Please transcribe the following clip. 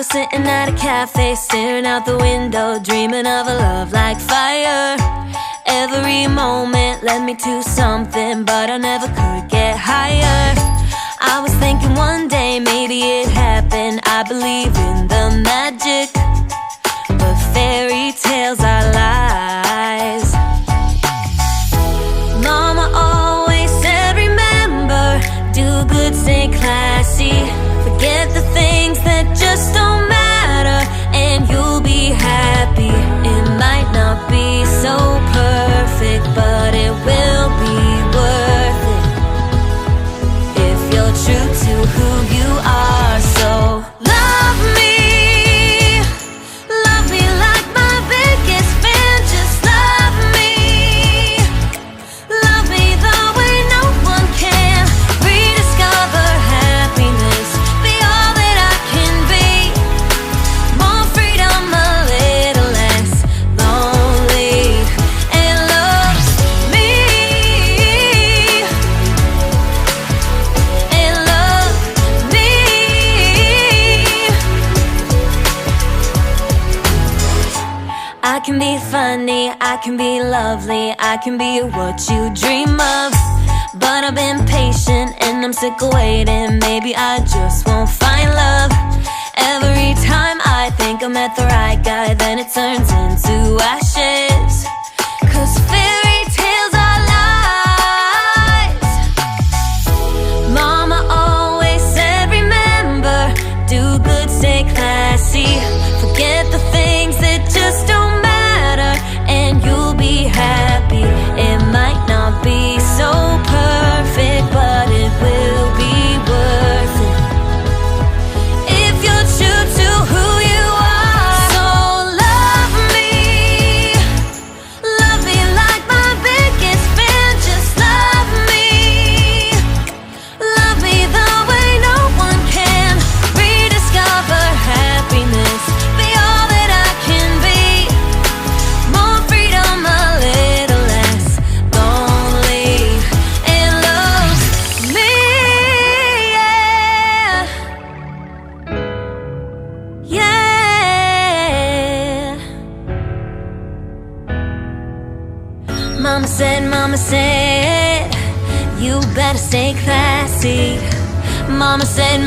was sitting at a cafe, staring out the window, dreaming of a love like fire. Every moment led me to something, but I never could get higher. I was thinking one day maybe it happened. I believe in the magic, but fairy tales are lies. Mama always said, remember, do good, stay classy. Forget the things that just don't matter, and you'll be happy. It might not be so perfect, but it will be worth it if you're true to who you are. So love me like my biggest fan. Just love me the way no one can. Rediscover happiness, be all that I can be. More freedom, a little less lonely, and love me, and love me. I can be funny, I can be lovely, I can be what you dream of. But I've been patient and I'm sick of waiting. Maybe I just won't find love. Every time I think I met the right guy, then it turns into ashes. 'Cause fairy tales are lies. Mama always said, remember, do good, stay classy. Forget the things that just don't matter, and you'll be happy. It might not be so perfect, but it will be worth it if you're true to who you are. So love me like my biggest fan. Just love me the way no one can. Rediscover happiness, be all that I can be. More freedom, a little less lonely, and love me, yeah, yeah. Mama said, you better stay classy. Mama said,